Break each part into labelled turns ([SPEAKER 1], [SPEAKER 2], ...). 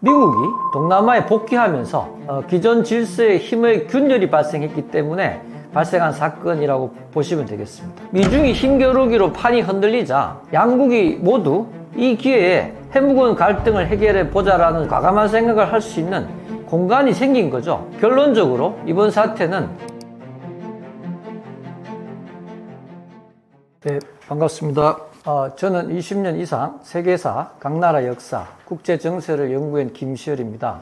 [SPEAKER 1] 미국이 동남아에 복귀하면서 기존 질서의 힘의 균열이 발생했기 때문에 발생한 사건이라고 보시면 되겠습니다. 미중이 힘겨루기로 판이 흔들리자 양국이 모두 이 기회에 해묵은 갈등을 해결해 보자라는 과감한 생각을 할 수 있는 공간이 생긴 거죠. 결론적으로 이번 사태는 네, 반갑습니다. 저는 20년 이상 세계사, 각 나라 역사, 국제 정세를 연구한 김시열입니다.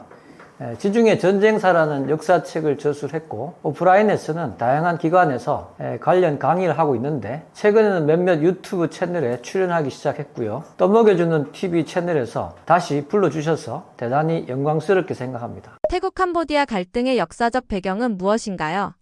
[SPEAKER 1] 지중해 전쟁사라는 역사책을 저술했고 오프라인에서는 다양한 기관에서 관련 강의를 하고 있는데 최근에는 몇몇 유튜브 채널에 출연하기 시작했고요. 떠먹여주는 TV 채널에서 다시 불러주셔서 대단히 영광스럽게 생각합니다.
[SPEAKER 2] 태국 캄보디아 갈등의 역사적 배경은 무엇인가요?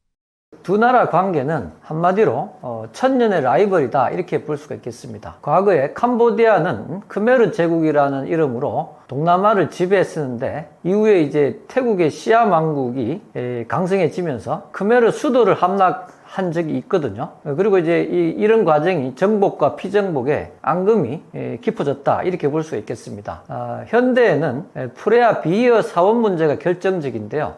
[SPEAKER 1] 두 나라 관계는 한마디로 천년의 라이벌이다 이렇게 볼 수가 있겠습니다. 과거에 캄보디아는 크메르 제국이라는 이름으로 동남아를 지배했었는데 이후에 이제 태국의 시암 왕국이 강성해지면서 크메르 수도를 함락한 적이 있거든요. 그리고 이제 이런 과정이 정복과 피정복의 앙금이 깊어졌다 이렇게 볼 수가 있겠습니다. 현대에는 프레아 비어 사원 문제가 결정적인데요.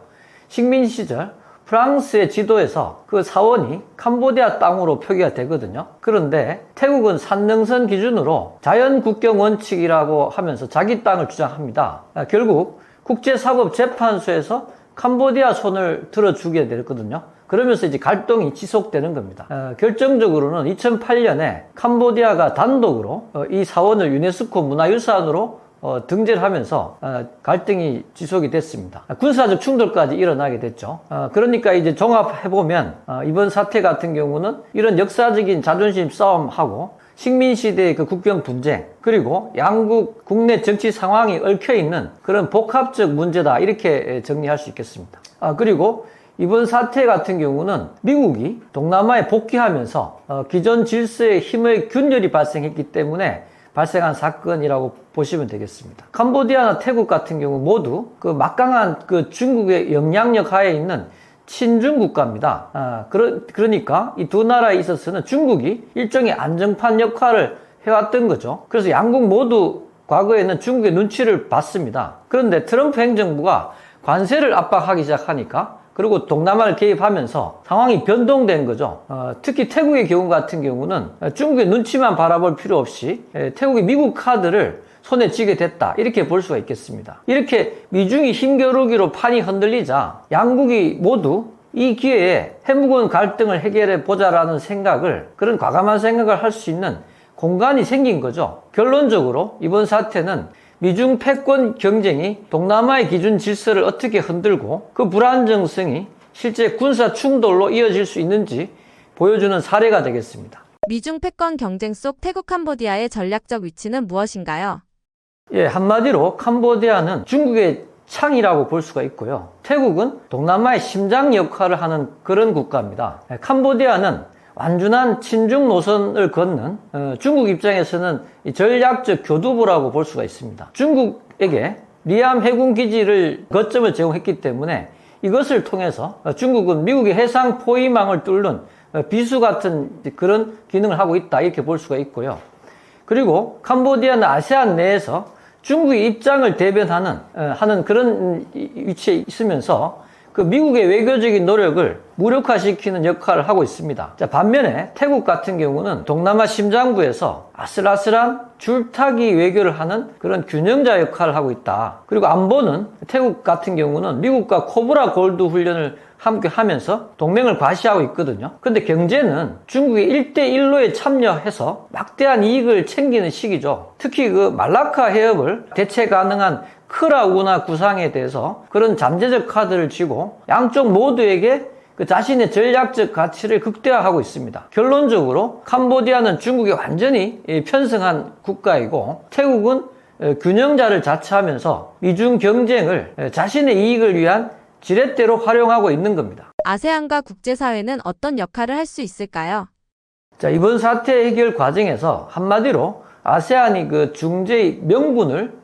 [SPEAKER 1] 식민 시절 프랑스의 지도에서 그 사원이 캄보디아 땅으로 표기가 되거든요. 그런데 태국은 산능선 기준으로 자연국경 원칙이라고 하면서 자기 땅을 주장합니다. 결국 국제사법재판소에서 캄보디아 손을 들어주게 됐거든요. 그러면서 이제 갈등이 지속되는 겁니다. 결정적으로는 2008년에 캄보디아가 단독으로 이 사원을 유네스코 문화유산으로 등재를 하면서 갈등이 지속이 됐습니다. 군사적 충돌까지 일어나게 됐죠. 그러니까 이제 종합해보면 이번 사태 같은 경우는 이런 역사적인 자존심 싸움하고 식민시대의 그 국경 분쟁 그리고 양국 국내 정치 상황이 얽혀있는 그런 복합적 문제다 이렇게 정리할 수 있겠습니다. 그리고 이번 사태 같은 경우는 미국이 동남아에 복귀하면서 기존 질서의 힘의 균열이 발생했기 때문에 발생한 사건이라고 보시면 되겠습니다. 캄보디아나 태국 같은 경우 모두 그 막강한 그 중국의 영향력 하에 있는 친중 국가입니다. 그러니까 이 두 나라에 있어서는 중국이 일종의 안정판 역할을 해왔던 거죠. 그래서 양국 모두 과거에는 중국의 눈치를 봤습니다. 그런데 트럼프 행정부가 관세를 압박하기 시작하니까 그리고 동남아를 개입하면서 상황이 변동된 거죠. 특히 태국의 경우 같은 경우는 중국의 눈치만 바라볼 필요 없이 태국이 미국 카드를 손에 쥐게 됐다 이렇게 볼 수가 있겠습니다. 이렇게 미중이 힘겨루기로 판이 흔들리자 양국이 모두 이 기회에 해묵은 갈등을 해결해 보자라는 생각을 그런 과감한 생각을 할 수 있는 공간이 생긴 거죠. 결론적으로 이번 사태는 미중 패권 경쟁이 동남아의 기준 질서를 어떻게 흔들고 그 불안정성이 실제 군사 충돌로 이어질 수 있는지 보여주는 사례가 되겠습니다.
[SPEAKER 2] 미중 패권 경쟁 속 태국 캄보디아의 전략적 위치는 무엇인가요?
[SPEAKER 1] 한마디로 캄보디아는 중국의 창이라고 볼 수가 있고요. 태국은 동남아의 심장 역할을 하는 그런 국가입니다. 캄보디아는 완전한 친중 노선을 걷는 중국 입장에서는 전략적 교두보라고 볼 수가 있습니다. 중국에게 리암 해군 기지를 거점을 제공했기 때문에 이것을 통해서 중국은 미국의 해상 포위망을 뚫는 비수 같은 그런 기능을 하고 있다 이렇게 볼 수가 있고요. 그리고 캄보디아는 아세안 내에서 중국의 입장을 대변하는 그런 위치에 있으면서 그 미국의 외교적인 노력을 무력화시키는 역할을 하고 있습니다. 반면에 태국 같은 경우는 동남아 심장부에서 아슬아슬한 줄타기 외교를 하는 그런 균형자 역할을 하고 있다. 그리고 안보는 태국 같은 경우는 미국과 코브라 골드 훈련을 함께 하면서 동맹을 과시하고 있거든요. 근데 경제는 중국이 1대1로에 참여해서 막대한 이익을 챙기는 시기죠. 특히 그 말라카 해협을 대체 가능한 크라 운하 구상에 대해서 그런 잠재적 카드를 쥐고 양쪽 모두에게 그 자신의 전략적 가치를 극대화하고 있습니다. 결론적으로 캄보디아는 중국에 완전히 편승한 국가이고 태국은 균형자를 자처하면서 미중 경쟁을 자신의 이익을 위한 지렛대로 활용하고 있는 겁니다.
[SPEAKER 2] 아세안과 국제사회는 어떤 역할을 할 수 있을까요?
[SPEAKER 1] 이번 사태 해결 과정에서 한마디로 아세안이 그 중재의 명분을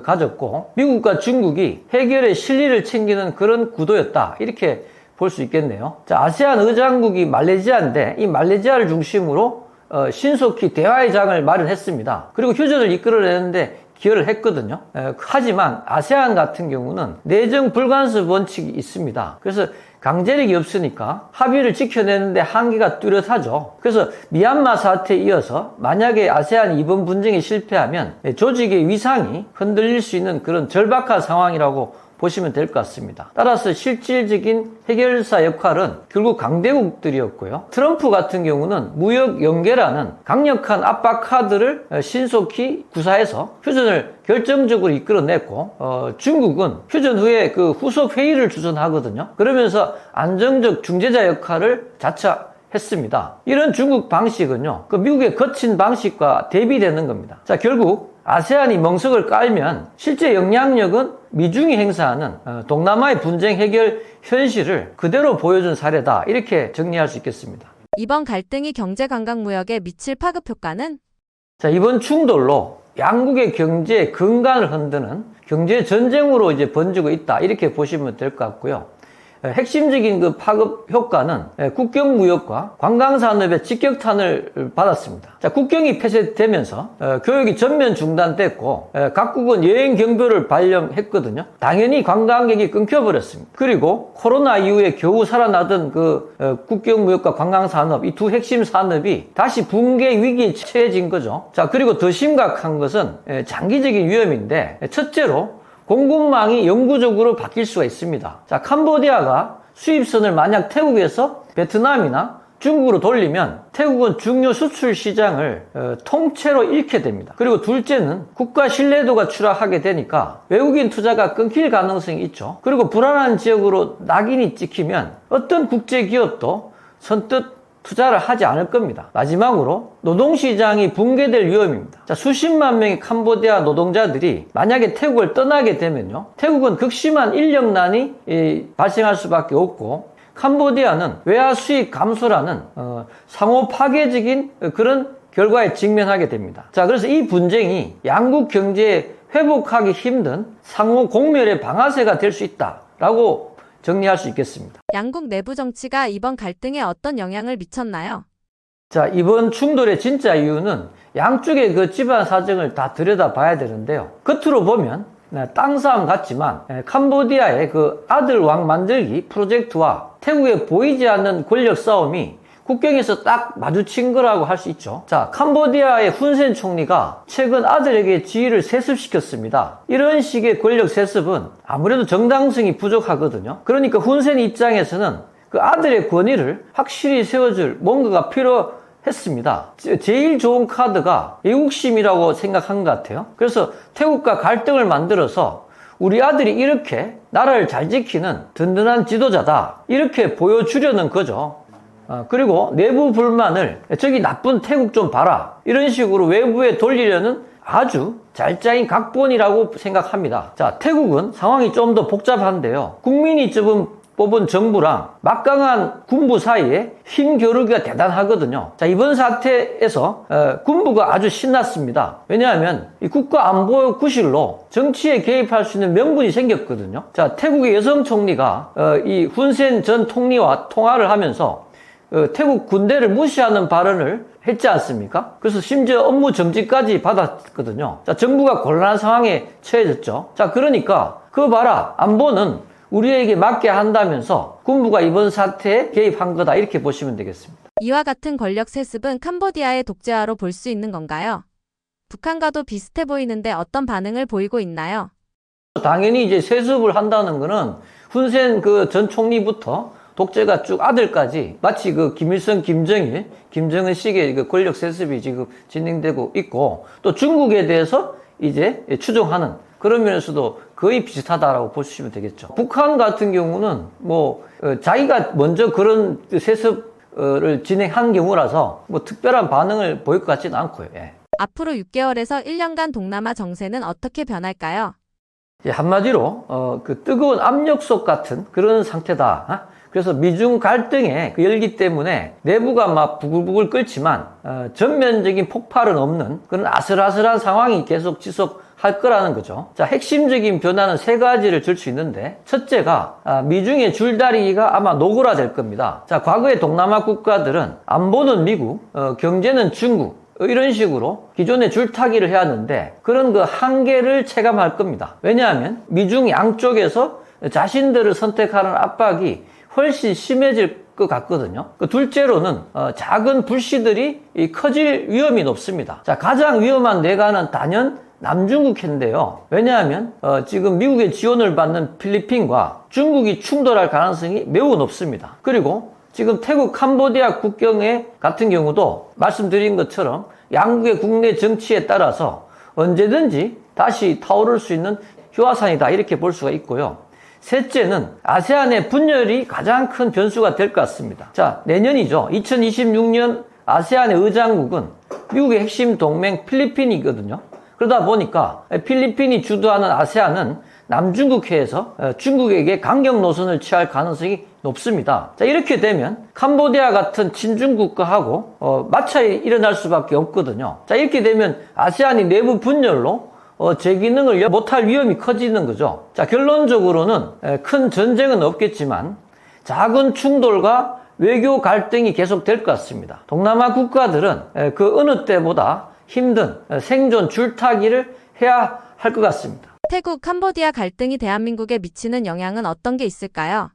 [SPEAKER 1] 가졌고 미국과 중국이 해결의 실리를 챙기는 그런 구도였다 이렇게 볼 수 있겠네요. 아세안 의장국이 말레이시아인데 이 말레이시아를 중심으로 신속히 대화의 장을 마련했습니다. 그리고 휴전을 이끌어내는데 기여를 했거든요. 하지만 아세안 같은 경우는 내정 불간섭 원칙이 있습니다. 그래서 강제력이 없으니까 합의를 지켜내는데 한계가 뚜렷하죠. 그래서 미얀마 사태에 이어서 만약에 아세안이 이번 분쟁에 실패하면 조직의 위상이 흔들릴 수 있는 그런 절박한 상황이라고 보시면 될 것 같습니다. 따라서 실질적인 해결사 역할은 결국 강대국들이었고요. 트럼프 같은 경우는 무역 연계라는 강력한 압박 카드를 신속히 구사해서 휴전을 결정적으로 이끌어냈고, 중국은 휴전 후에 그 후속 회의를 주선하거든요. 그러면서 안정적 중재자 역할을 자처했습니다. 이런 중국 방식은요, 그 미국의 거친 방식과 대비되는 겁니다. 자, 결국 아세안이 멍석을 깔면 실제 영향력은 미중이 행사하는 동남아의 분쟁 해결 현실을 그대로 보여준 사례다. 이렇게 정리할 수 있겠습니다.
[SPEAKER 2] 이번 갈등이 경제 관광 무역에 미칠 파급 효과는?
[SPEAKER 1] 자, 이번 충돌로 양국의 경제의 근간을 흔드는 경제 전쟁으로 이제 번지고 있다. 이렇게 보시면 될 것 같고요. 핵심적인 그 파급 효과는 국경 무역과 관광 산업의 직격탄을 받았습니다. 자, 국경이 폐쇄되면서 교육이 전면 중단됐고 각국은 여행 경보를 발령했거든요. 당연히 관광객이 끊겨버렸습니다. 그리고 코로나 이후에 겨우 살아나던 그 국경 무역과 관광 산업, 이 두 핵심 산업이 다시 붕괴 위기에 처해진 거죠. 자, 그리고 더 심각한 것은 장기적인 위험인데, 첫째로 공급망이 영구적으로 바뀔 수가 있습니다. 자, 캄보디아가 수입선을 만약 태국에서 베트남이나 중국으로 돌리면 태국은 중요 수출 시장을 통째로 잃게 됩니다. 그리고 둘째는 국가 신뢰도가 추락하게 되니까 외국인 투자가 끊길 가능성이 있죠. 그리고 불안한 지역으로 낙인이 찍히면 어떤 국제 기업도 선뜻 투자를 하지 않을 겁니다. 마지막으로 노동시장이 붕괴될 위험입니다. 자, 수십만 명의 캄보디아 노동자들이 만약에 태국을 떠나게 되면요, 태국은 극심한 인력난이 발생할 수밖에 없고, 캄보디아는 외화 수입 감소라는 상호 파괴적인 그런 결과에 직면하게 됩니다. 자, 그래서 이 분쟁이 양국 경제에 회복하기 힘든 상호 공멸의 방아쇠가 될 수 있다라고 정리할 수 있겠습니다.
[SPEAKER 2] 양국 내부 정치가 이번 갈등에 어떤 영향을 미쳤나요?
[SPEAKER 1] 자, 이번 충돌의 진짜 이유는 양쪽의 그 집안 사정을 다 들여다봐야 되는데요. 겉으로 보면 땅 싸움 같지만 캄보디아의 그 아들 왕 만들기 프로젝트와 태국의 보이지 않는 권력 싸움이 국경에서 딱 마주친 거라고 할 수 있죠. 자, 캄보디아의 훈센 총리가 최근 아들에게 지위를 세습시켰습니다. 이런 식의 권력 세습은 아무래도 정당성이 부족하거든요. 그러니까 훈센 입장에서는 그 아들의 권위를 확실히 세워줄 뭔가가 필요했습니다. 제일 좋은 카드가 애국심이라고 생각한 것 같아요. 그래서 태국과 갈등을 만들어서 우리 아들이 이렇게 나라를 잘 지키는 든든한 지도자다, 이렇게 보여주려는 거죠. 그리고 내부 불만을 저기 나쁜 태국 좀 봐라, 이런 식으로 외부에 돌리려는 아주 잘 짜인 각본이라고 생각합니다. 자, 태국은 상황이 좀 더 복잡한데요. 국민이 뽑은 정부랑 막강한 군부 사이에 힘 겨루기가 대단하거든요. 자, 이번 사태에서 군부가 아주 신났습니다. 왜냐하면 이 국가 안보 구실로 정치에 개입할 수 있는 명분이 생겼거든요. 자, 태국의 여성 총리가 이 훈센 전 총리와 통화를 하면서 태국 군대를 무시하는 발언을 했지 않습니까? 그래서 심지어 업무 정지까지 받았거든요. 자, 정부가 곤란한 상황에 처해졌죠. 자, 그러니까 그거 봐라, 안보는 우리에게 맡게 한다면서 군부가 이번 사태에 개입한 거다, 이렇게 보시면 되겠습니다.
[SPEAKER 2] 이와 같은 권력 세습은 캄보디아의 독재화로 볼 수 있는 건가요? 북한과도 비슷해 보이는데 어떤 반응을 보이고 있나요?
[SPEAKER 1] 당연히 이제 세습을 한다는 거는 훈센 그 전 총리부터 독재가 쭉 아들까지 마치 그 김일성, 김정일, 김정은식의 그 권력 세습이 지금 진행되고 있고, 또 중국에 대해서 이제 추종하는 그런 면에서도 거의 비슷하다라고 보시면 되겠죠. 북한 같은 경우는 자기가 먼저 그런 세습을 진행한 경우라서 특별한 반응을 보일 것 같지는 않고요. 예.
[SPEAKER 2] 앞으로 6개월에서 1년간 동남아 정세는 어떻게 변할까요?
[SPEAKER 1] 한마디로 그 뜨거운 압력솥 같은 그런 상태다. 그래서 미중 갈등의 그 열기 때문에 내부가 막 부글부글 끓지만 전면적인 폭발은 없는 그런 아슬아슬한 상황이 계속 지속할 거라는 거죠. 자, 핵심적인 변화는 세 가지를 줄 수 있는데, 첫째가 미중의 줄다리기가 아마 노골화될 겁니다. 자, 과거의 동남아 국가들은 안보는 미국, 경제는 중국, 이런 식으로 기존에 줄타기를 해야 하는데 그런 그 한계를 체감할 겁니다. 왜냐하면 미중 양쪽에서 자신들을 선택하는 압박이 훨씬 심해질 것 같거든요. 둘째로는 작은 불씨들이 커질 위험이 높습니다. 자, 가장 위험한 뇌관은 단연 남중국해인데요. 왜냐하면 지금 미국의 지원을 받는 필리핀과 중국이 충돌할 가능성이 매우 높습니다. 그리고 지금 태국 캄보디아 국경에 같은 경우도 말씀드린 것처럼 양국의 국내 정치에 따라서 언제든지 다시 타오를 수 있는 휴화산이다 이렇게 볼 수가 있고요. 셋째는 아세안의 분열이 가장 큰 변수가 될 것 같습니다. 자, 내년이죠. 2026년 아세안의 의장국은 미국의 핵심 동맹 필리핀이거든요. 그러다 보니까 필리핀이 주도하는 아세안은 남중국해에서 중국에게 강경 노선을 취할 가능성이 높습니다. 자, 이렇게 되면 캄보디아 같은 친중국가하고 마찰이 일어날 수밖에 없거든요. 자, 이렇게 되면 아세안이 내부 분열로 제 기능을 못할 위험이 커지는 거죠. 자, 결론적으로는 큰 전쟁은 없겠지만 작은 충돌과 외교 갈등이 계속될 것 같습니다. 동남아 국가들은 그 어느 때보다 힘든 생존 줄타기를 해야 할 것 같습니다.
[SPEAKER 2] 태국, 캄보디아 갈등이 대한민국에 미치는 영향은 어떤 게 있을까요?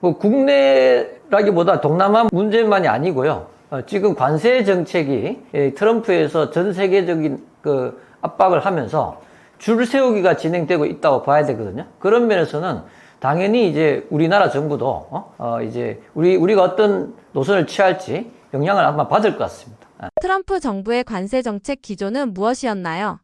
[SPEAKER 1] 국내라기보다 동남아 문제만이 아니고요. 지금 관세 정책이 트럼프에서 전 세계적인 그 압박을 하면서 줄 세우기가 진행되고 있다고 봐야 되거든요. 그런 면에서는 당연히 이제 우리나라 정부도 이제 우리가 어떤 노선을 취할지 영향을 아마 받을 것 같습니다.
[SPEAKER 2] 트럼프 정부의 관세 정책 기조는 무엇이었나요?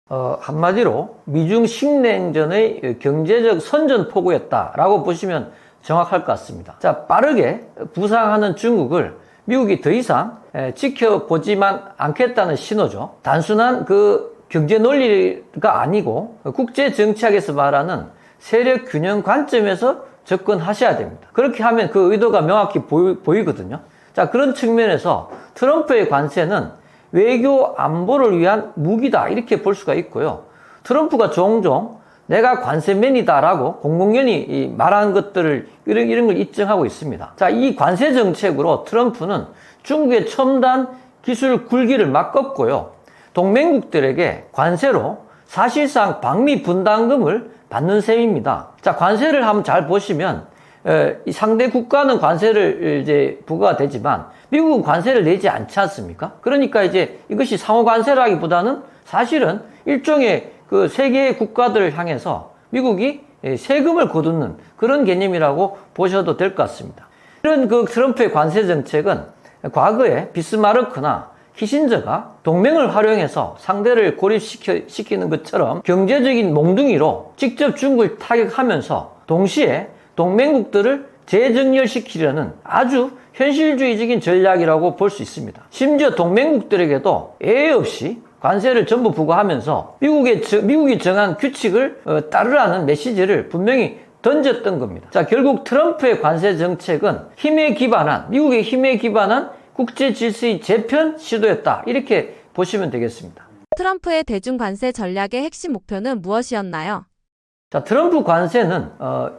[SPEAKER 1] 한마디로 미중 식냉전의 경제적 선전포고였다라고 보시면 정확할 것 같습니다. 자, 빠르게 부상하는 중국을 미국이 더 이상 지켜보지만 않겠다는 신호죠. 단순한 그 경제 논리가 아니고 국제 정치학에서 말하는 세력 균형 관점에서 접근하셔야 됩니다. 그렇게 하면 그 의도가 명확히 보이거든요. 자, 그런 측면에서 트럼프의 관세는 외교 안보를 위한 무기다 이렇게 볼 수가 있고요. 트럼프가 종종 내가 관세맨이다라고 공공연히 말하는 것들을 이런 걸 입증하고 있습니다. 자, 이 관세 정책으로 트럼프는 중국의 첨단 기술 굴기를 막았고요. 동맹국들에게 관세로 사실상 방미 분담금을 받는 셈입니다. 자, 관세를 한번 잘 보시면 이 상대 국가는 관세를 이제 부과가 되지만 미국은 관세를 내지 않지 않습니까? 그러니까 이제 이것이 상호 관세라기보다는 사실은 일종의 그 세계의 국가들을 향해서 미국이 세금을 거두는 그런 개념이라고 보셔도 될 것 같습니다. 이런 그 트럼프의 관세 정책은 과거에 비스마르크나 키신저가 동맹을 활용해서 상대를 고립시키는 것처럼 경제적인 몽둥이로 직접 중국을 타격하면서 동시에 동맹국들을 재정렬시키려는 아주 현실주의적인 전략이라고 볼 수 있습니다. 심지어 동맹국들에게도 예외 없이 관세를 전부 부과하면서 미국이 정한 규칙을 따르라는 메시지를 분명히 던졌던 겁니다. 자, 결국 트럼프의 관세 정책은 미국의 힘에 기반한 국제 질서의 재편 시도였다. 이렇게 보시면 되겠습니다.
[SPEAKER 2] 트럼프의 대중 관세 전략의 핵심 목표는 무엇이었나요?
[SPEAKER 1] 자, 트럼프 관세는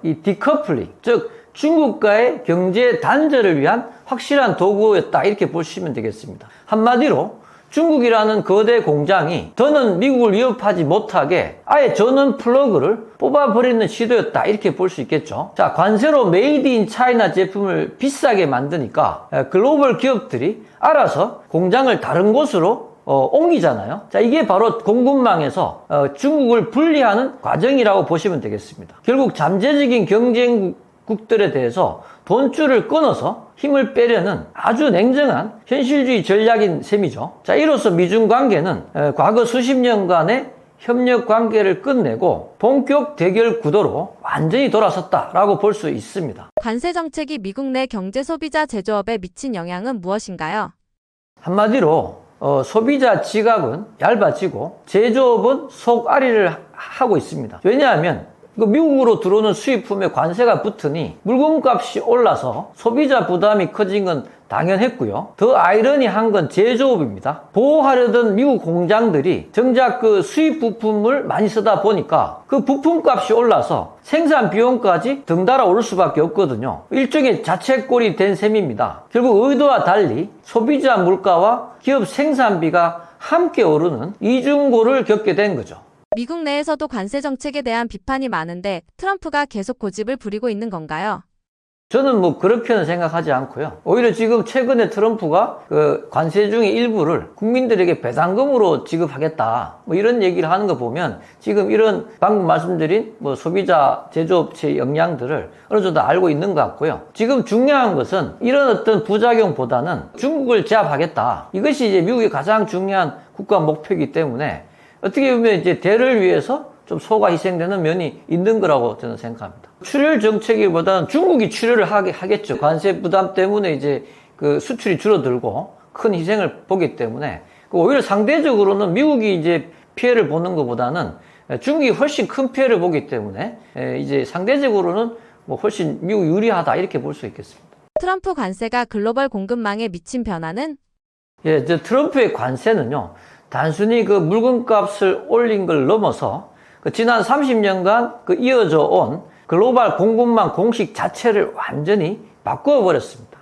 [SPEAKER 1] 이 디커플링, 즉 중국과의 경제 단절을 위한 확실한 도구였다. 이렇게 보시면 되겠습니다. 한마디로 중국이라는 거대 공장이 더는 미국을 위협하지 못하게 아예 전원 플러그를 뽑아버리는 시도였다. 이렇게 볼 수 있겠죠. 자, 관세로 메이드 인 차이나 제품을 비싸게 만드니까 글로벌 기업들이 알아서 공장을 다른 곳으로 옮기잖아요. 자, 이게 바로 공급망에서 중국을 분리하는 과정이라고 보시면 되겠습니다. 결국 잠재적인 경쟁국들에 대해서 돈줄을 끊어서 힘을 빼려는 아주 냉정한 현실주의 전략인 셈이죠. 자, 이로써 미중 관계는 과거 수십 년간의 협력 관계를 끝내고 본격 대결 구도로 완전히 돌아섰다라고 볼 수 있습니다.
[SPEAKER 2] 관세 정책이 미국 내 경제 소비자 제조업에 미친 영향은 무엇인가요?
[SPEAKER 1] 한마디로 소비자 지갑은 얇아지고 제조업은 속앓이를 하고 있습니다. 왜냐하면 그 미국으로 들어오는 수입품에 관세가 붙으니 물건값이 올라서 소비자 부담이 커진 건 당연했고요. 더 아이러니한 건 제조업입니다. 보호하려던 미국 공장들이 정작 그 수입 부품을 많이 쓰다 보니까 그 부품값이 올라서 생산 비용까지 덩달아 오를 수밖에 없거든요. 일종의 자책골이 된 셈입니다. 결국 의도와 달리 소비자 물가와 기업 생산비가 함께 오르는 이중고를 겪게 된 거죠.
[SPEAKER 2] 미국 내에서도 관세 정책에 대한 비판이 많은데 트럼프가 계속 고집을 부리고 있는 건가요?
[SPEAKER 1] 저는 뭐 그렇게는 생각하지 않고요. 오히려 지금 최근에 트럼프가 그 관세 중의 일부를 국민들에게 배당금으로 지급하겠다 뭐 이런 얘기를 하는 거 보면 지금 이런 방금 말씀드린 뭐 소비자 제조업체의 영향들을 어느 정도 알고 있는 것 같고요. 지금 중요한 것은 이런 어떤 부작용보다는 중국을 제압하겠다. 이것이 이제 미국의 가장 중요한 국가 목표이기 때문에 어떻게 보면 이제 대를 위해서 좀 소가 희생되는 면이 있는 거라고 저는 생각합니다. 출혈 정책이보다는 중국이 출혈을 하겠죠. 관세 부담 때문에 이제 그 수출이 줄어들고 큰 희생을 보기 때문에 오히려 상대적으로는 미국이 이제 피해를 보는 것보다는 중국이 훨씬 큰 피해를 보기 때문에 이제 상대적으로는 뭐 훨씬 미국 유리하다 이렇게 볼 수 있겠습니다.
[SPEAKER 2] 트럼프 관세가 글로벌 공급망에 미친 변화는?
[SPEAKER 1] 예, 트럼프의 관세는요. 단순히 그 물건값을 올린 걸 넘어서 그 지난 30년간 그 이어져 온 글로벌 공급망 공식 자체를 완전히 바꿔버렸습니다.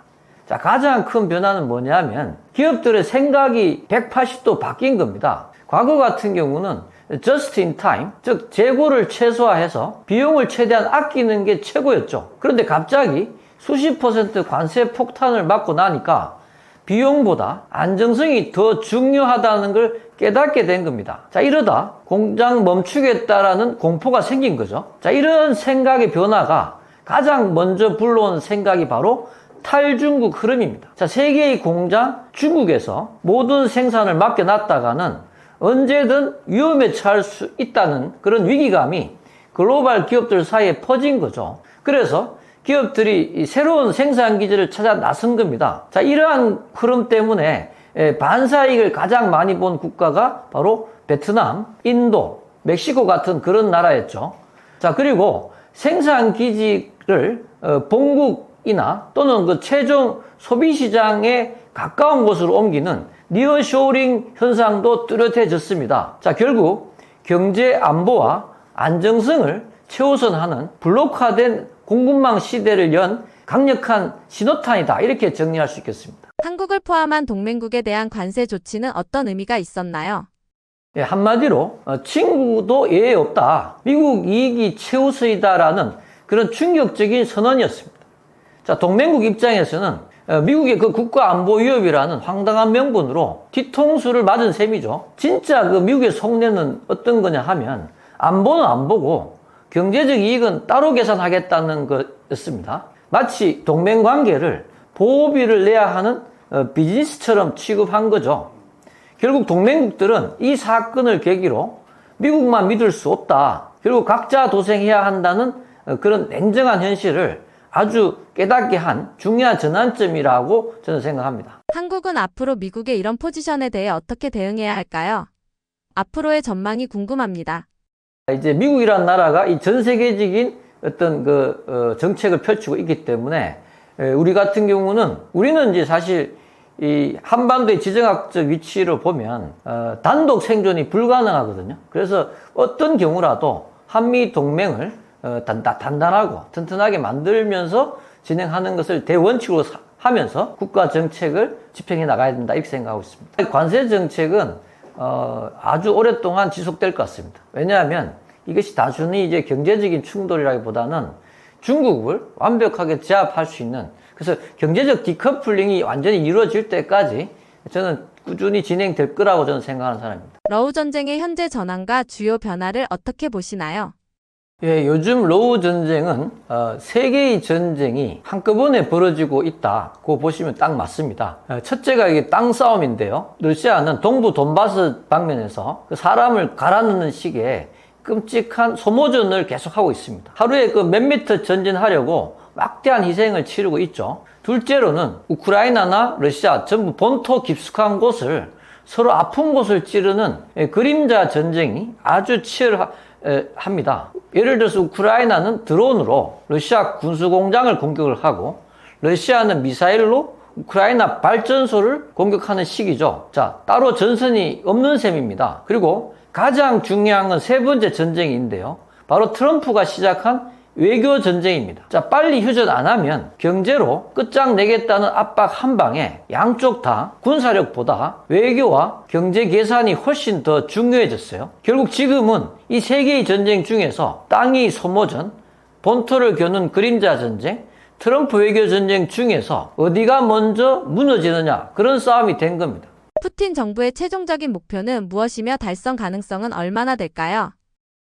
[SPEAKER 1] 자, 가장 큰 변화는 뭐냐면 기업들의 생각이 180도 바뀐 겁니다. 과거 같은 경우는 just in time, 즉 재고를 최소화해서 비용을 최대한 아끼는 게 최고였죠. 그런데 갑자기 수십 % 관세 폭탄을 맞고 나니까 비용보다 안정성이 더 중요하다는 걸 깨닫게 된 겁니다. 자, 이러다 공장 멈추겠다라는 공포가 생긴 거죠. 자, 이런 생각의 변화가 가장 먼저 불러온 생각이 바로 탈중국 흐름입니다. 자, 세계의 공장 중국에서 모든 생산을 맡겨놨다가는 언제든 위험에 처할 수 있다는 그런 위기감이 글로벌 기업들 사이에 퍼진 거죠. 그래서 기업들이 새로운 생산 기지를 찾아 나선 겁니다. 자, 이러한 흐름 때문에 반사이익을 가장 많이 본 국가가 바로 베트남, 인도, 멕시코 같은 그런 나라였죠. 자, 그리고 생산 기지를 본국이나 또는 그 최종 소비 시장에 가까운 곳으로 옮기는 니어쇼링 현상도 뚜렷해졌습니다. 자, 결국 경제 안보와 안정성을 최우선하는 블록화된 공급망 시대를 연 강력한 신호탄이다. 이렇게 정리할 수 있겠습니다.
[SPEAKER 2] 한국을 포함한 동맹국에 대한 관세 조치는 어떤 의미가 있었나요?
[SPEAKER 1] 예, 한마디로 친구도 예외 없다. 미국 이익이 최우선이다라는 그런 충격적인 선언이었습니다. 자, 동맹국 입장에서는 미국의 그 국가안보위협이라는 황당한 명분으로 뒤통수를 맞은 셈이죠. 진짜 그 미국의 속내는 어떤 거냐 하면 안보는 안 보고 경제적 이익은 따로 계산하겠다는 것이었습니다. 마치 동맹관계를 보호비를 내야 하는 비즈니스처럼 취급한 거죠. 결국 동맹국들은 이 사건을 계기로 미국만 믿을 수 없다. 결국 각자 도생해야 한다는 그런 냉정한 현실을 아주 깨닫게 한 중요한 전환점이라고 저는 생각합니다.
[SPEAKER 2] 한국은 앞으로 미국의 이런 포지션에 대해 어떻게 대응해야 할까요? 앞으로의 전망이 궁금합니다.
[SPEAKER 1] 이제 미국이라는 나라가 이 전 세계적인 어떤 정책을 펼치고 있기 때문에 우리 같은 경우는 우리는 이제 사실 이 한반도의 지정학적 위치를 보면 단독 생존이 불가능하거든요. 그래서 어떤 경우라도 한미 동맹을 단단하고 튼튼하게 만들면서 진행하는 것을 대원칙으로 하면서 국가 정책을 집행해 나가야 된다 이렇게 생각하고 있습니다. 관세 정책은 아주 오랫동안 지속될 것 같습니다. 왜냐하면 이것이 단순히 이제 경제적인 충돌이라기보다는 중국을 완벽하게 제압할 수 있는, 그래서 경제적 디커플링이 완전히 이루어질 때까지 저는 꾸준히 진행될 거라고 저는 생각하는 사람입니다.
[SPEAKER 2] 러우 전쟁의 현재 전환과 주요 변화를 어떻게 보시나요?
[SPEAKER 1] 예, 요즘 러우 전쟁은 세계의 전쟁이 한꺼번에 벌어지고 있다고 보시면 딱 맞습니다. 첫째가 이게 땅 싸움인데요. 러시아는 동부 돈바스 방면에서 그 사람을 갈아넣는 식의 끔찍한 소모전을 계속하고 있습니다. 하루에 그 몇 미터 전진하려고 막대한 희생을 치르고 있죠. 둘째로는 우크라이나나 러시아 전부 본토 깊숙한 곳을 서로 아픈 곳을 찌르는 그림자 전쟁이 아주 치열합니다. 예를 들어서 우크라이나는 드론으로 러시아 군수공장을 공격을 하고 러시아는 미사일로 우크라이나 발전소를 공격하는 시기죠. 자, 따로 전선이 없는 셈입니다. 그리고 가장 중요한 건 세 번째 전쟁인데요. 바로 트럼프가 시작한 외교 전쟁입니다. 자, 빨리 휴전 안 하면 경제로 끝장내겠다는 압박 한 방에 양쪽 다 군사력보다 외교와 경제 계산이 훨씬 더 중요해졌어요. 결국 지금은 이 세 개의 전쟁 중에서 땅이 소모전, 본토를 겨눈 그림자 전쟁, 트럼프 외교 전쟁 중에서 어디가 먼저 무너지느냐, 그런 싸움이 된 겁니다.
[SPEAKER 2] 푸틴 정부의 최종적인 목표는 무엇이며 달성 가능성은 얼마나 될까요?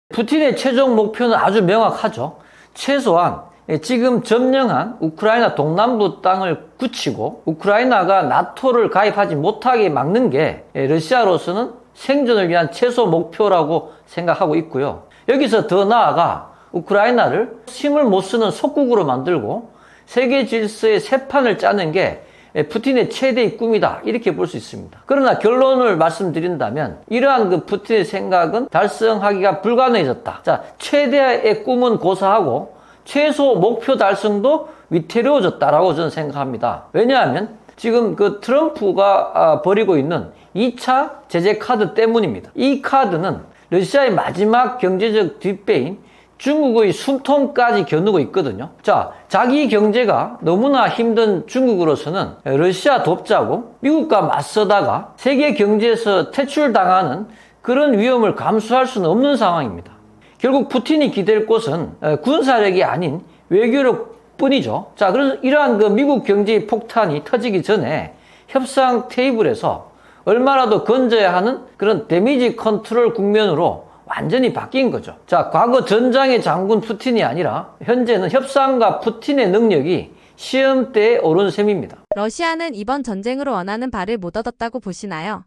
[SPEAKER 1] 푸틴의 최종 목표는 아주 명확하죠. 최소한 지금 점령한 우크라이나 동남부 땅을 굳히고 우크라이나가 나토를 가입하지 못하게 막는 게 러시아로서는 생존을 위한 최소 목표라고 생각하고 있고요. 여기서 더 나아가 우크라이나를 힘을 못 쓰는 속국으로 만들고 세계 질서의 새 판을 짜는 게 푸틴의 최대의 꿈이다, 이렇게 볼 수 있습니다. 그러나 결론을 말씀드린다면 이러한 그 푸틴의 생각은 달성하기가 불가능해졌다. 자, 최대의 꿈은 고사하고 최소 목표 달성도 위태로워졌다라고 저는 생각합니다. 왜냐하면 지금 그 트럼프가 벌이고 있는 2차 제재 카드 때문입니다. 이 카드는 러시아의 마지막 경제적 뒷배인 중국의 숨통까지 겨누고 있거든요. 자, 자기 경제가 너무나 힘든 중국으로서는 러시아 돕자고 미국과 맞서다가 세계 경제에서 퇴출당하는 그런 위험을 감수할 수는 없는 상황입니다. 결국 푸틴이 기댈 곳은 군사력이 아닌 외교력 뿐이죠. 자, 그래서 이러한 그 미국 경제의 폭탄이 터지기 전에 협상 테이블에서 얼마라도 건져야 하는 그런 데미지 컨트롤 국면으로 완전히 바뀐 거죠. 자, 과거 전장의 장군 푸틴이 아니라 현재는 협상가 푸틴의 능력이 시험대에 오른 셈입니다.
[SPEAKER 2] 러시아는 이번 전쟁으로 원하는 바를 못 얻었다고 보시나요?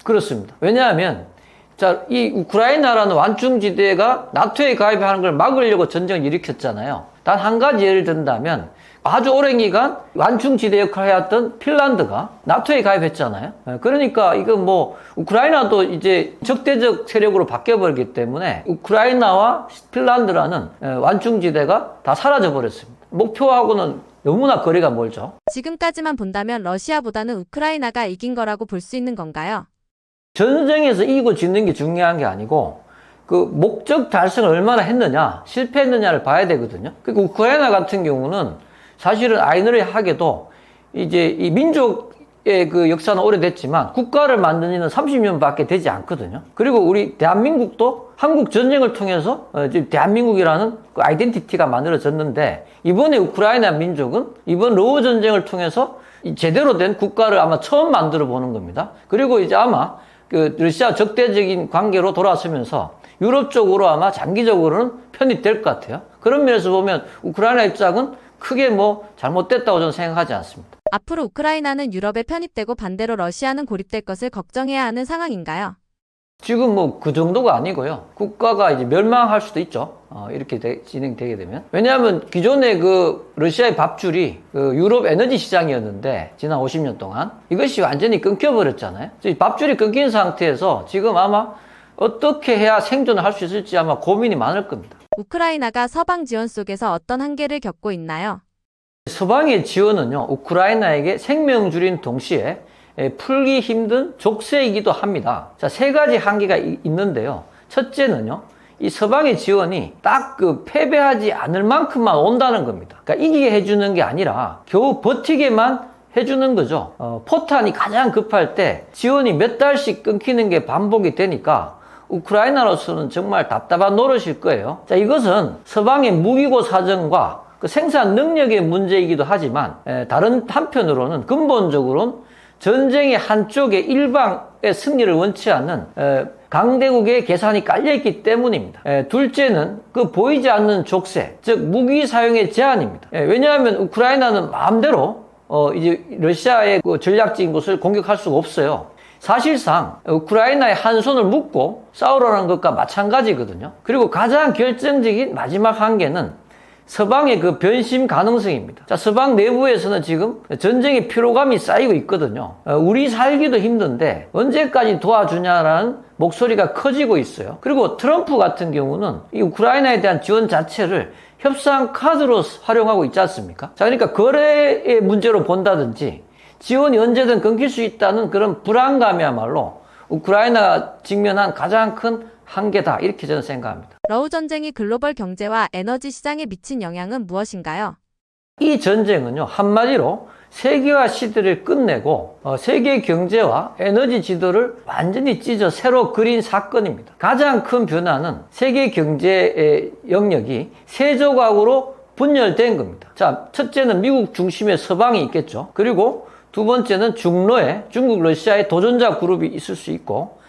[SPEAKER 1] 그렇습니다. 왜냐하면 자, 이 우크라이나라는 완충지대가 나토에 가입하는 걸 막으려고 전쟁을 일으켰잖아요. 단 한 가지 예를 든다면 아주 오랜 기간 완충지대 역할을 해왔던 핀란드가 나토에 가입했잖아요. 그러니까 이거 뭐 우크라이나도 이제 적대적 세력으로 바뀌어버렸기 때문에 우크라이나와 핀란드라는 완충지대가 다 사라져버렸습니다. 목표하고는 너무나 거리가 멀죠.
[SPEAKER 2] 지금까지만 본다면 러시아보다는 우크라이나가 이긴 거라고 볼 수 있는 건가요?
[SPEAKER 1] 전쟁에서 이기고 지는 게 중요한 게 아니고 그 목적 달성을 얼마나 했느냐, 실패했느냐를 봐야 되거든요. 그리고 우크라이나 같은 경우는 사실은 아이러니하게도 이제 이 민족의 그 역사는 오래됐지만 국가를 만든 지는 30년밖에 되지 않거든요. 그리고 우리 대한민국도 한국 전쟁을 통해서 지금 대한민국이라는 그 아이덴티티가 만들어졌는데 이번에 우크라이나 민족은 이번 러우 전쟁을 통해서 제대로 된 국가를 아마 처음 만들어 보는 겁니다. 그리고 이제 아마 그 러시아 적대적인 관계로 돌아서면서 유럽 쪽으로 아마 장기적으로는 편입될 것 같아요. 그런 면에서 보면 우크라이나 입장은 크게 뭐 잘못됐다고 저는 생각하지 않습니다.
[SPEAKER 2] 앞으로 우크라이나는 유럽에 편입되고 반대로 러시아는 고립될 것을 걱정해야 하는 상황인가요?
[SPEAKER 1] 지금 뭐 그 정도가 아니고요. 국가가 이제 멸망할 수도 있죠. 이렇게 진행되게 되면. 왜냐하면 기존의 그 러시아의 밥줄이 그 유럽 에너지 시장이었는데 지난 50년 동안 이것이 완전히 끊겨버렸잖아요. 밥줄이 끊긴 상태에서 지금 아마 어떻게 해야 생존을 할 수 있을지 아마 고민이 많을 겁니다.
[SPEAKER 2] 우크라이나가 서방 지원 속에서 어떤 한계를 겪고 있나요?
[SPEAKER 1] 서방의 지원은요, 우크라이나에게 생명줄인 동시에 풀기 힘든 족쇄이기도 합니다. 자, 세 가지 한계가 있는데요. 첫째는요, 이 서방의 지원이 딱 그 패배하지 않을 만큼만 온다는 겁니다. 그러니까 이기게 해주는 게 아니라 겨우 버티게만 해주는 거죠. 포탄이 가장 급할 때 지원이 몇 달씩 끊기는 게 반복이 되니까 우크라이나로서는 정말 답답한 노릇일 거예요. 자, 이것은 서방의 무기고 사정과 그 생산 능력의 문제이기도 하지만 다른 한편으로는 근본적으로는 전쟁의 한쪽에 일방의 승리를 원치 않는 강대국의 계산이 깔려있기 때문입니다. 둘째는 그 보이지 않는 족쇄, 즉 무기 사용의 제한입니다. 왜냐하면 우크라이나는 마음대로 이제 러시아의 그 전략적인 곳을 공격할 수가 없어요. 사실상 우크라이나의 한 손을 묶고 싸우려는 것과 마찬가지거든요. 그리고 가장 결정적인 마지막 한계는 서방의 그 변심 가능성입니다. 자, 서방 내부에서는 지금 전쟁의 피로감이 쌓이고 있거든요. 우리 살기도 힘든데 언제까지 도와주냐라는 목소리가 커지고 있어요. 그리고 트럼프 같은 경우는 이 우크라이나에 대한 지원 자체를 협상 카드로 활용하고 있지 않습니까? 자, 그러니까 거래의 문제로 본다든지 지원이 언제든 끊길 수 있다는 그런 불안감이야말로 우크라이나가 직면한 가장 큰 한계다. 이렇게 저는 생각합니다.
[SPEAKER 2] 러우 전쟁이 글로벌 경제와 에너지 시장에 미친 영향은 무엇인가요?
[SPEAKER 1] 이 전쟁은요, 한마디로 세계화 시대를 끝내고 세계 경제와 에너지 지도를 완전히 찢어 새로 그린 사건입니다. 가장 큰 변화는 세계 경제의 영역이 세 조각으로 분열된 겁니다. 자, 첫째는 미국 중심의 서방이 있겠죠. 그리고 두 번째는 중로에 중국, 러시아의 도전자 그룹이 있을 수 있고,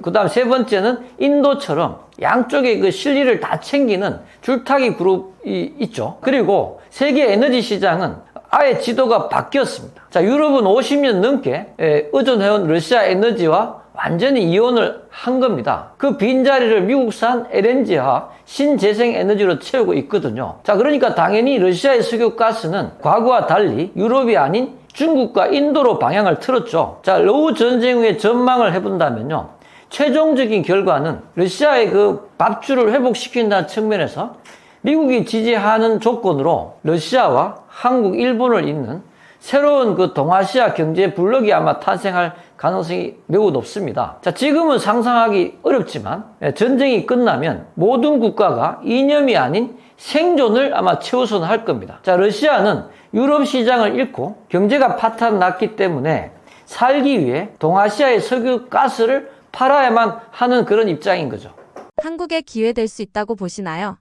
[SPEAKER 1] 그 다음 세 번째는 인도처럼 양쪽의 그 실리를 다 챙기는 줄타기 그룹이 있죠. 그리고 세계 에너지 시장은 아예 지도가 바뀌었습니다. 자, 유럽은 50년 넘게 의존해온 러시아 에너지와 완전히 이혼을 한 겁니다. 그 빈자리를 미국산 LNG와 신재생 에너지로 채우고 있거든요. 자, 그러니까 당연히 러시아의 석유가스는 과거와 달리 유럽이 아닌 중국과 인도로 방향을 틀었죠. 자, 러우 전쟁 후의 전망을 해본다면요, 최종적인 결과는 러시아의 그 밥줄을 회복시킨다는 측면에서 미국이 지지하는 조건으로 러시아와 한국, 일본을 잇는 새로운 그 동아시아 경제 블록이 아마 탄생할 가능성이 매우 높습니다. 자, 지금은 상상하기 어렵지만 전쟁이 끝나면 모든 국가가 이념이 아닌 생존을 아마 최우선할 겁니다. 자, 러시아는 유럽 시장을 잃고 경제가 파탄 났기 때문에 살기 위해 동아시아의 석유 가스를 팔아야만 하는 그런 입장인 거죠.
[SPEAKER 2] 한국에 기회될 수 있다고 보시나요?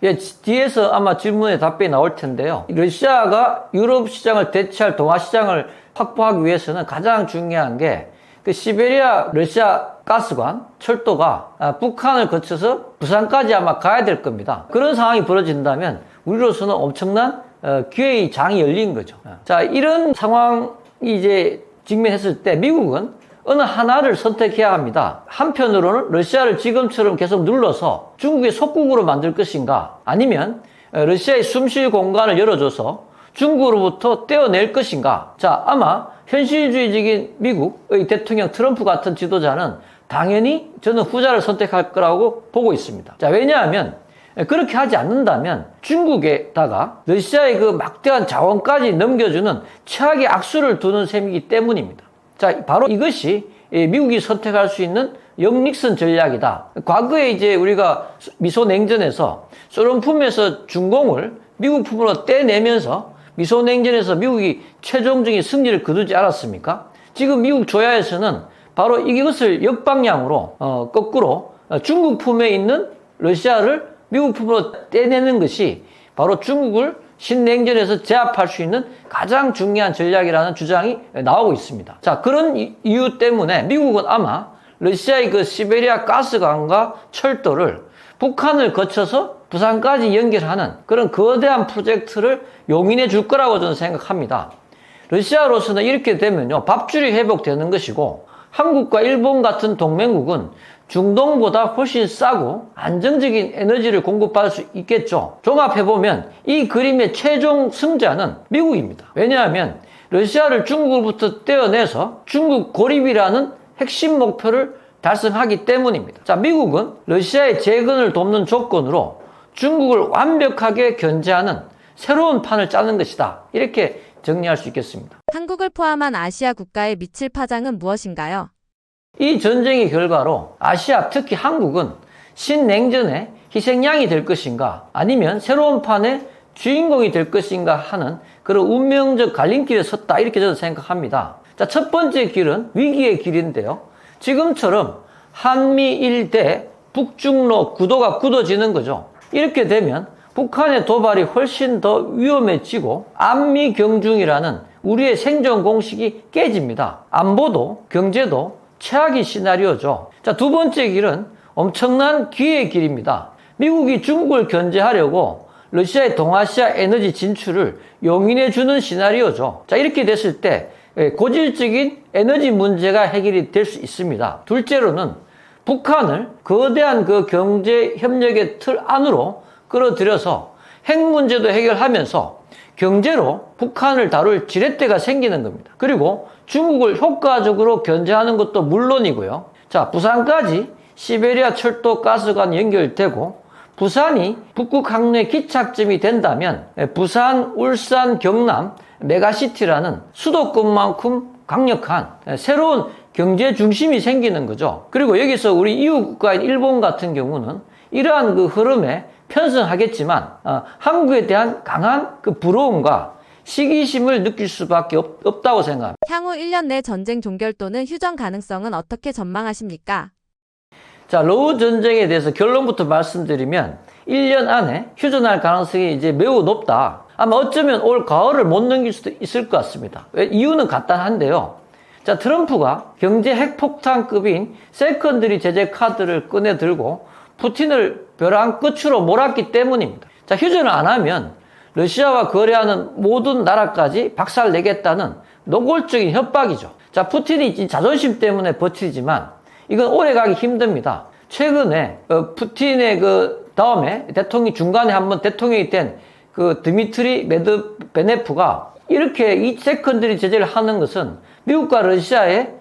[SPEAKER 1] 예, 뒤에서 아마 질문에 답변이 나올 텐데요. 러시아가 유럽 시장을 대체할 동아 시장을 확보하기 위해서는 가장 중요한 게 그 시베리아 러시아 가스관, 철도가 북한을 거쳐서 부산까지 아마 가야 될 겁니다. 그런 상황이 벌어진다면 우리로서는 엄청난 기회의 장이 열린 거죠. 자, 이런 상황이 이제 직면했을 때 미국은 어느 하나를 선택해야 합니다. 한편으로는 러시아를 지금처럼 계속 눌러서 중국의 속국으로 만들 것인가, 아니면 러시아의 숨쉴 공간을 열어줘서 중국으로부터 떼어낼 것인가. 자, 아마 현실주의적인 미국의 대통령 트럼프 같은 지도자는 당연히 저는 후자를 선택할 거라고 보고 있습니다. 자, 왜냐하면 그렇게 하지 않는다면 중국에다가 러시아의 그 막대한 자원까지 넘겨주는 최악의 악수를 두는 셈이기 때문입니다. 자, 바로 이것이 미국이 선택할 수 있는 역닉슨 전략이다. 과거에 이제 우리가 미소 냉전에서 소련 품에서 중공을 미국 품으로 떼내면서 미소 냉전에서 미국이 최종적인 승리를 거두지 않았습니까? 지금 미국 조야에서는 바로 이것을 역방향으로 거꾸로 중국 품에 있는 러시아를 미국 품으로 떼내는 것이 바로 중국을 신냉전에서 제압할 수 있는 가장 중요한 전략이라는 주장이 나오고 있습니다. 자, 그런 이유 때문에 미국은 아마 러시아의 그 시베리아 가스관과 철도를 북한을 거쳐서 부산까지 연결하는 그런 거대한 프로젝트를 용인해 줄 거라고 저는 생각합니다. 러시아로서는 이렇게 되면요, 밥줄이 회복되는 것이고, 한국과 일본 같은 동맹국은 중동보다 훨씬 싸고 안정적인 에너지를 공급받을 수 있겠죠. 종합해보면 이 그림의 최종 승자는 미국입니다. 왜냐하면 러시아를 중국으로부터 떼어내서 중국 고립이라는 핵심 목표를 달성하기 때문입니다. 자, 미국은 러시아의 재건을 돕는 조건으로 중국을 완벽하게 견제하는 새로운 판을 짜는 것이다. 이렇게 정리할 수 있겠습니다.
[SPEAKER 2] 한국을 포함한 아시아 국가에 미칠 파장은 무엇인가요?
[SPEAKER 1] 이 전쟁의 결과로 아시아, 특히 한국은 신냉전의 희생양이 될 것인가, 아니면 새로운 판의 주인공이 될 것인가 하는 그런 운명적 갈림길에 섰다. 이렇게 저는 생각합니다. 자, 첫 번째 길은 위기의 길인데요. 지금처럼 한미일 대 북중로 구도가 굳어지는 거죠. 이렇게 되면 북한의 도발이 훨씬 더 위험해지고 안미경중이라는 우리의 생존 공식이 깨집니다. 안보도 경제도 최악의 시나리오죠. 자, 두 번째 길은 엄청난 기회의 길입니다. 미국이 중국을 견제하려고 러시아의 동아시아 에너지 진출을 용인해주는 시나리오죠. 자, 이렇게 됐을 때 고질적인 에너지 문제가 해결이 될 수 있습니다. 둘째로는 북한을 거대한 그 경제 협력의 틀 안으로 끌어들여서 핵 문제도 해결하면서 경제로 북한을 다룰 지렛대가 생기는 겁니다. 그리고 중국을 효과적으로 견제하는 것도 물론이고요. 자, 부산까지 시베리아 철도 가스관 연결되고 부산이 북극 항로의 기착점이 된다면 부산, 울산, 경남 메가시티라는 수도권만큼 강력한 새로운 경제 중심이 생기는 거죠. 그리고 여기서 우리 이웃 국가인 일본 같은 경우는 이러한 그 흐름에 편승하겠지만 한국에 대한 강한 그 부러움과 시기심을 느낄 수밖에 없다고 생각합니다.
[SPEAKER 2] 향후 1년 내 전쟁 종결 또는 휴전 가능성은 어떻게 전망하십니까?
[SPEAKER 1] 자, 러우 전쟁에 대해서 결론부터 말씀드리면 1년 안에 휴전할 가능성이 이제 매우 높다. 아마 어쩌면 올 가을을 못 넘길 수도 있을 것 같습니다. 이유는 간단한데요. 자, 트럼프가 경제 핵폭탄급인 세컨드리 제재 카드를 꺼내 들고 푸틴을 벼랑 끝으로 몰았기 때문입니다. 자, 휴전을 안 하면 러시아와 거래하는 모든 나라까지 박살내겠다는 노골적인 협박이죠. 자, 푸틴이 자존심 때문에 버티지만 이건 오래 가기 힘듭니다. 최근에 푸틴의 그 다음에 대통령이 중간에 한번 대통령이 된 그 드미트리 메드베네프가 이렇게 이 세컨드리 제재를 하는 것은 미국과 러시아의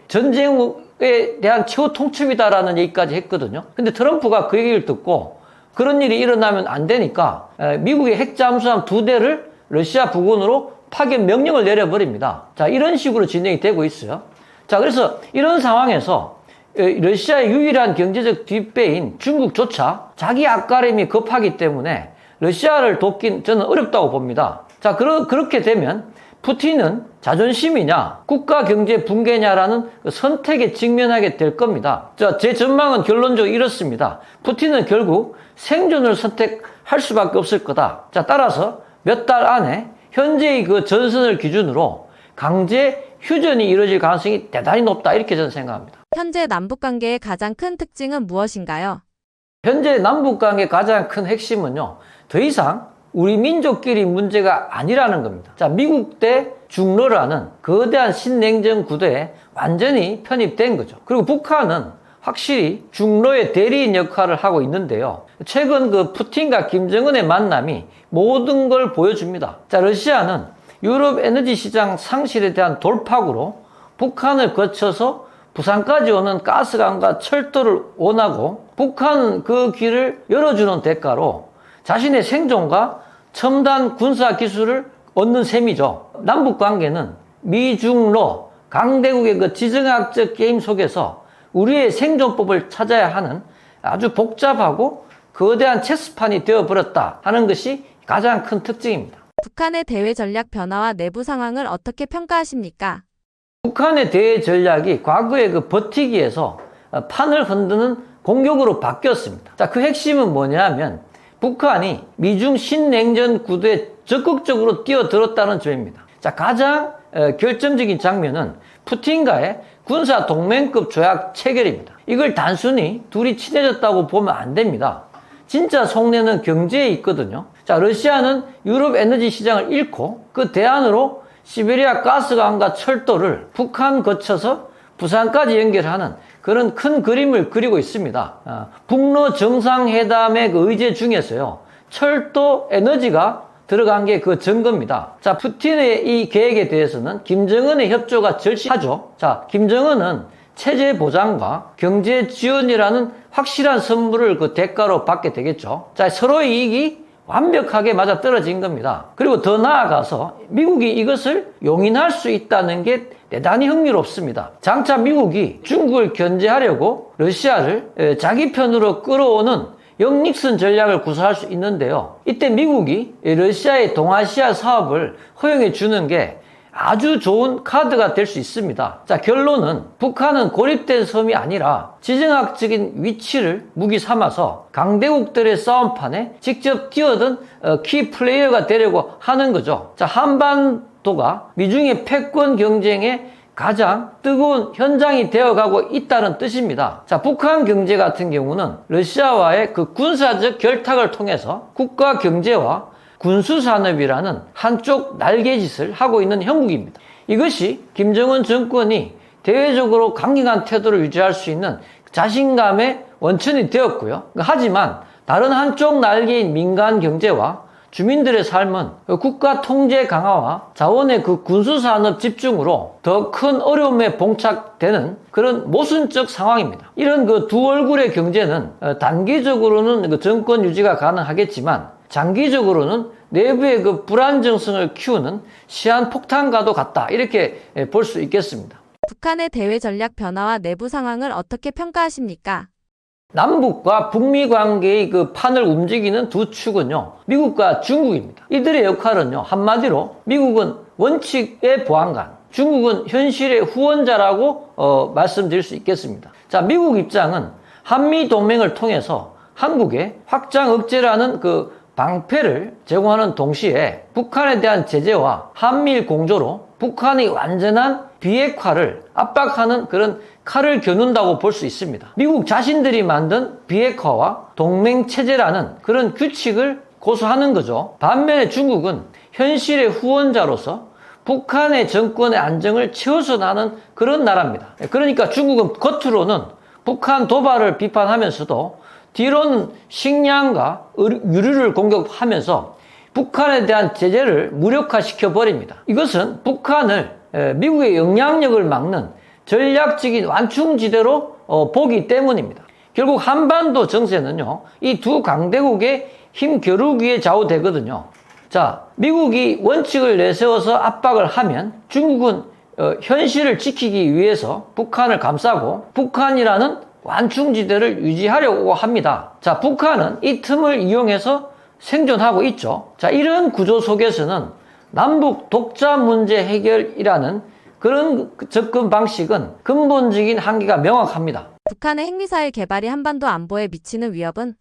[SPEAKER 1] 전쟁에 대한 최후 통첩이다라는 얘기까지 했거든요. 근데 트럼프가 그 얘기를 듣고 그런 일이 일어나면 안 되니까 미국의 핵잠수함 2대를 러시아 부근으로 파견 명령을 내려버립니다. 자, 이런 식으로 진행이 되고 있어요. 자, 그래서 이런 상황에서 러시아의 유일한 경제적 뒷배인 중국조차 자기 앞가림이 급하기 때문에 러시아를 돕긴 저는 어렵다고 봅니다. 자, 그렇게 되면 푸틴은 자존심이냐, 국가 경제 붕괴냐라는 그 선택에 직면하게 될 겁니다. 자, 제 전망은 결론적으로 이렇습니다. 푸틴은 결국 생존을 선택할 수밖에 없을 거다. 자, 따라서 몇 달 안에 현재의 그 전선을 기준으로 강제 휴전이 이루어질 가능성이 대단히 높다. 이렇게 저는 생각합니다.
[SPEAKER 2] 현재 남북 관계의 가장 큰 특징은 무엇인가요?
[SPEAKER 1] 현재 남북 관계의 가장 큰 핵심은요, 더 이상 우리 민족끼리 문제가 아니라는 겁니다. 자, 미국 대 중러라는 거대한 신냉전 구도에 완전히 편입된 거죠. 그리고 북한은 확실히 중러의 대리인 역할을 하고 있는데요. 최근 그 푸틴과 김정은의 만남이 모든 걸 보여줍니다. 자, 러시아는 유럽 에너지 시장 상실에 대한 돌파구로 북한을 거쳐서 부산까지 오는 가스관과 철도를 원하고 북한은 그 길을 열어주는 대가로 자신의 생존과 첨단 군사 기술을 얻는 셈이죠. 남북 관계는 미중러 강대국의 그 지정학적 게임 속에서 우리의 생존법을 찾아야 하는 아주 복잡하고 거대한 체스판이 되어버렸다 하는 것이 가장 큰 특징입니다.
[SPEAKER 2] 북한의 대외 전략 변화와 내부 상황을 어떻게 평가하십니까?
[SPEAKER 1] 북한의 대외 전략이 과거의 그 버티기에서 판을 흔드는 공격으로 바뀌었습니다. 자, 그 핵심은 뭐냐면 북한이 미중 신냉전 구도에 적극적으로 뛰어들었다는 점입니다. 자, 가장 결정적인 장면은 푸틴과의 군사 동맹급 조약 체결입니다. 이걸 단순히 둘이 친해졌다고 보면 안 됩니다. 진짜 속내는 경제에 있거든요. 자, 러시아는 유럽 에너지 시장을 잃고 그 대안으로 시베리아 가스관과 철도를 북한 거쳐서 부산까지 연결하는 그런 큰 그림을 그리고 있습니다. 북러 정상회담의 그 의제 중에서요, 철도 에너지가 들어간 게 그 증거입니다. 자, 푸틴의 이 계획에 대해서는 김정은의 협조가 절실하죠. 자, 김정은은 체제 보장과 경제 지원이라는 확실한 선물을 그 대가로 받게 되겠죠. 자, 서로의 이익이 완벽하게 맞아 떨어진 겁니다. 그리고 더 나아가서 미국이 이것을 용인할 수 있다는 게 대단히 흥미롭습니다. 장차 미국이 중국을 견제하려고 러시아를 자기 편으로 끌어오는 역닉슨 전략을 구사할 수 있는데요. 이때 미국이 러시아의 동아시아 사업을 허용해 주는 게 아주 좋은 카드가 될 수 있습니다. 자, 결론은 북한은 고립된 섬이 아니라 지정학적인 위치를 무기 삼아서 강대국들의 싸움판에 직접 뛰어든 키 플레이어가 되려고 하는 거죠. 자, 한반도가 미중의 패권 경쟁에 가장 뜨거운 현장이 되어가고 있다는 뜻입니다. 자, 북한 경제 같은 경우는 러시아와의 그 군사적 결탁을 통해서 국가 경제와 군수산업이라는 한쪽 날개짓을 하고 있는 형국입니다. 이것이 김정은 정권이 대외적으로 강경한 태도를 유지할 수 있는 자신감의 원천이 되었고요. 하지만 다른 한쪽 날개인 민간 경제와 주민들의 삶은 국가 통제 강화와 자원의 군수산업 집중으로 더 큰 어려움에 봉착되는 그런 모순적 상황입니다. 이런 두 얼굴의 경제는 단기적으로는 정권 유지가 가능하겠지만 장기적으로는 내부의 불안정성을 키우는 시한폭탄과도 같다. 이렇게 볼 수 있겠습니다.
[SPEAKER 2] 북한의 대외 전략 변화와 내부 상황을 어떻게 평가하십니까?
[SPEAKER 1] 남북과 북미 관계의 판을 움직이는 두 축은요, 미국과 중국입니다. 이들의 역할은요, 한마디로 미국은 원칙의 보안관, 중국은 현실의 후원자라고 말씀드릴 수 있겠습니다. 자, 미국 입장은 한미 동맹을 통해서 한국에 확장 억제라는 방패를 제공하는 동시에 북한에 대한 제재와 한미일 공조로 북한의 완전한 비핵화를 압박하는 그런 칼을 겨눈다고 볼 수 있습니다. 미국 자신들이 만든 비핵화와 동맹체제라는 그런 규칙을 고수하는 거죠. 반면에 중국은 현실의 후원자로서 북한의 정권의 안정을 채워서 나는 그런 나라입니다. 그러니까 중국은 겉으로는 북한 도발을 비판하면서도 뒤로는 식량과 유류를 공격하면서 북한에 대한 제재를 무력화시켜 버립니다. 이것은 북한을 미국의 영향력을 막는 전략적인 완충지대로 보기 때문입니다. 결국 한반도 정세는요, 이 두 강대국의 힘 겨루기에 좌우되거든요. 자, 미국이 원칙을 내세워서 압박을 하면 중국은 현실을 지키기 위해서 북한을 감싸고 북한이라는 완충지대를 유지하려고 합니다. 자, 북한은 이 틈을 이용해서 생존하고 있죠. 자, 이런 구조 속에서는 남북 독자 문제 해결이라는 그런 접근 방식은 근본적인 한계가 명확합니다.
[SPEAKER 2] 북한의 핵미사일 개발이 한반도 안보에 미치는 위협은?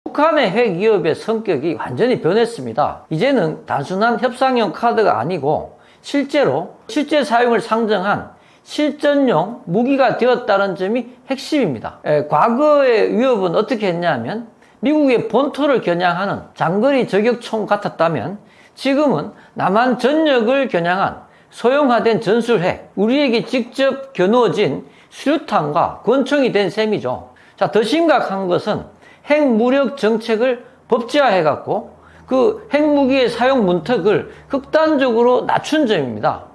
[SPEAKER 1] 북한의 핵 위협의 성격이 완전히 변했습니다. 이제는 단순한 협상용 카드가 아니고 실제 사용을 상정한 실전용 무기가 되었다는 점이 핵심입니다. 과거의 위협은 어떻게 했냐면 미국의 본토를 겨냥하는 장거리 저격총 같았다면 지금은 남한 전역을 겨냥한 소형화된 전술핵, 우리에게 직접 겨누어진 수류탄과 권총이 된 셈이죠. 자, 더 심각한 것은 핵무력 정책을 법제화해갖고 그 핵무기의 사용 문턱을 극단적으로 낮춘 점입니다.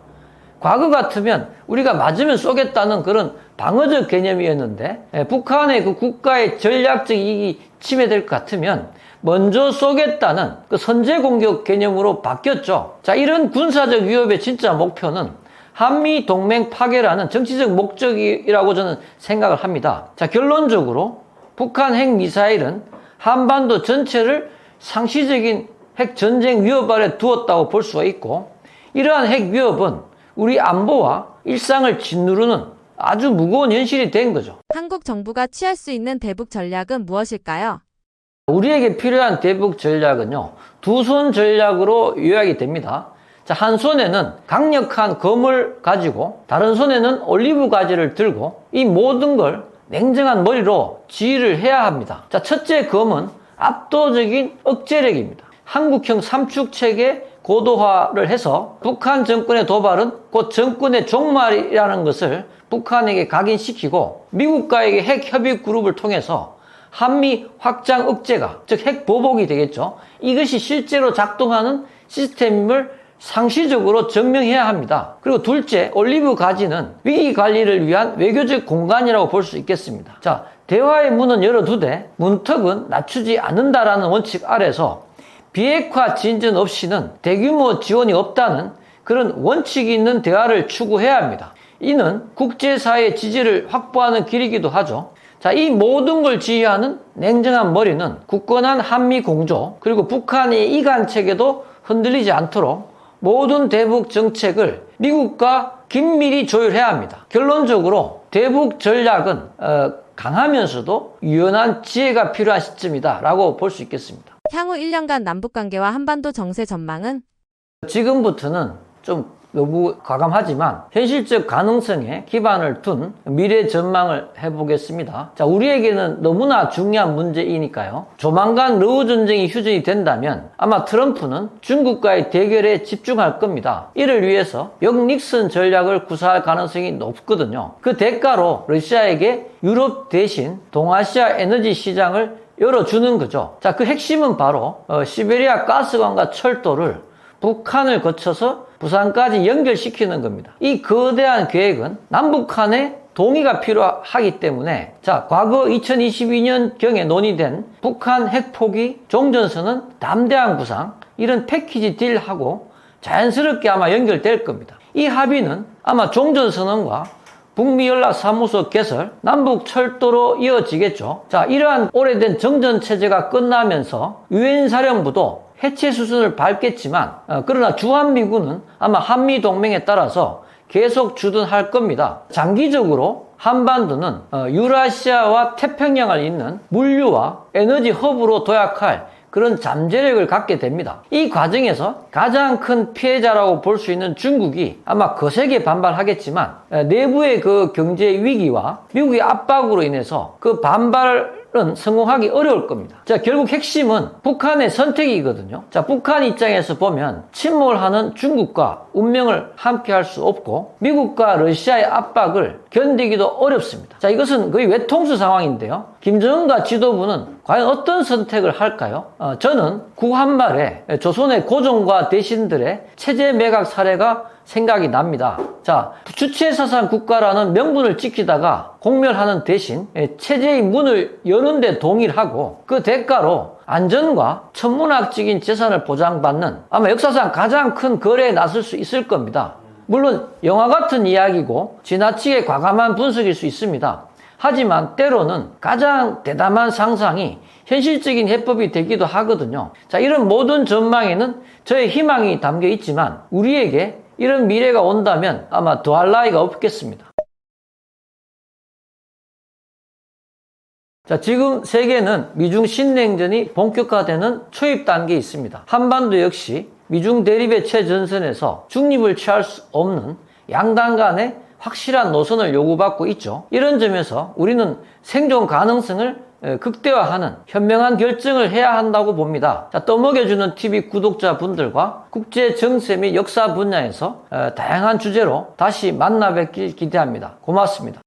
[SPEAKER 1] 과거 같으면 우리가 맞으면 쏘겠다는 그런 방어적 개념이었는데 북한의 국가의 전략적 이익이 침해될 것 같으면 먼저 쏘겠다는 선제 공격 개념으로 바뀌었죠. 자, 이런 군사적 위협의 진짜 목표는 한미 동맹 파괴라는 정치적 목적이라고 저는 생각을 합니다. 자, 결론적으로 북한 핵 미사일은 한반도 전체를 상시적인 핵 전쟁 위협 아래 두었다고 볼 수가 있고, 이러한 핵 위협은 우리 안보와 일상을 짓누르는 아주 무거운 현실이 된 거죠.
[SPEAKER 2] 한국 정부가 취할 수 있는 대북 전략은 무엇일까요?
[SPEAKER 1] 우리에게 필요한 대북 전략은요, 두 손 전략으로 요약이 됩니다. 자, 한 손에는 강력한 검을 가지고 다른 손에는 올리브 가지를 들고 이 모든 걸 냉정한 머리로 지휘를 해야 합니다. 자, 첫째 검은 압도적인 억제력입니다. 한국형 삼축체계 고도화를 해서 북한 정권의 도발은 곧 정권의 종말이라는 것을 북한에게 각인시키고 미국과의 핵 협의 그룹을 통해서 한미 확장 억제가, 즉 핵 보복이 되겠죠. 이것이 실제로 작동하는 시스템임을 상시적으로 증명해야 합니다. 그리고 둘째, 올리브 가지는 위기 관리를 위한 외교적 공간이라고 볼 수 있겠습니다. 자, 대화의 문은 열어두되 문턱은 낮추지 않는다라는 원칙 아래서 비핵화 진전 없이는 대규모 지원이 없다는 그런 원칙이 있는 대화를 추구해야 합니다. 이는 국제사회의 지지를 확보하는 길이기도 하죠. 자, 이 모든 걸 지휘하는 냉정한 머리는 굳건한 한미 공조, 그리고 북한의 이간 체계도 흔들리지 않도록 모든 대북 정책을 미국과 긴밀히 조율해야 합니다. 결론적으로 대북 전략은 강하면서도 유연한 지혜가 필요한 시점이다 라고 볼 수 있겠습니다.
[SPEAKER 2] 향후 1년간 남북관계와 한반도 정세 전망은?
[SPEAKER 1] 지금부터는 좀 너무 과감하지만 현실적 가능성에 기반을 둔 미래 전망을 해보겠습니다. 자, 우리에게는 너무나 중요한 문제이니까요. 조만간 러우 전쟁이 휴전이 된다면 아마 트럼프는 중국과의 대결에 집중할 겁니다. 이를 위해서 닉슨 전략을 구사할 가능성이 높거든요. 그 대가로 러시아에게 유럽 대신 동아시아 에너지 시장을 열어주는 거죠. 자, 그 핵심은 바로 시베리아 가스관과 철도를 북한을 거쳐서 부산까지 연결시키는 겁니다. 이 거대한 계획은 남북한의 동의가 필요하기 때문에 자, 과거 2022년경에 논의된 북한 핵포기 종전선언 담대한 구상 이런 패키지 딜하고 자연스럽게 아마 연결될 겁니다. 이 합의는 아마 종전선언과 북미연락사무소 개설, 남북철도로 이어지겠죠. 자, 이러한 오래된 정전체제가 끝나면서 유엔사령부도 해체 수순을 밟겠지만 그러나 주한미군은 아마 한미동맹에 따라서 계속 주둔할 겁니다. 장기적으로 한반도는 유라시아와 태평양을 잇는 물류와 에너지 허브로 도약할 그런 잠재력을 갖게 됩니다. 이 과정에서 가장 큰 피해자라고 볼 수 있는 중국이 아마 거세게 반발하겠지만 내부의 그 경제 위기와 미국의 압박으로 인해서 그 반발은 성공하기 어려울 겁니다. 자, 결국 핵심은 북한의 선택이거든요. 자, 북한 입장에서 보면 침몰하는 중국과 운명을 함께 할 수 없고 미국과 러시아의 압박을 견디기도 어렵습니다. 자, 이것은 거의 외통수 상황인데요. 김정은과 지도부는 과연 어떤 선택을 할까요? 저는 구한말에 조선의 고종과 대신들의 체제 매각 사례가 생각이 납니다. 자, 주체사상 국가라는 명분을 지키다가 공멸하는 대신 체제의 문을 여는 데 동의를 하고 그 대가로 안전과 천문학적인 재산을 보장받는 아마 역사상 가장 큰 거래에 나설 수 있을 겁니다. 물론 영화 같은 이야기고 지나치게 과감한 분석일 수 있습니다. 하지만 때로는 가장 대담한 상상이 현실적인 해법이 되기도 하거든요. 자, 이런 모든 전망에는 저의 희망이 담겨 있지만 우리에게 이런 미래가 온다면 아마 더할 나위가 없겠습니다. 자, 지금 세계는 미중 신냉전이 본격화되는 초입 단계에 있습니다. 한반도 역시 미중 대립의 최전선에서 중립을 취할 수 없는 양당 간의 확실한 노선을 요구받고 있죠. 이런 점에서 우리는 생존 가능성을 극대화하는 현명한 결정을 해야 한다고 봅니다. 자, 떠먹여주는 TV 구독자분들과 국제 정세 및 역사 분야에서 다양한 주제로 다시 만나 뵙길 기대합니다. 고맙습니다.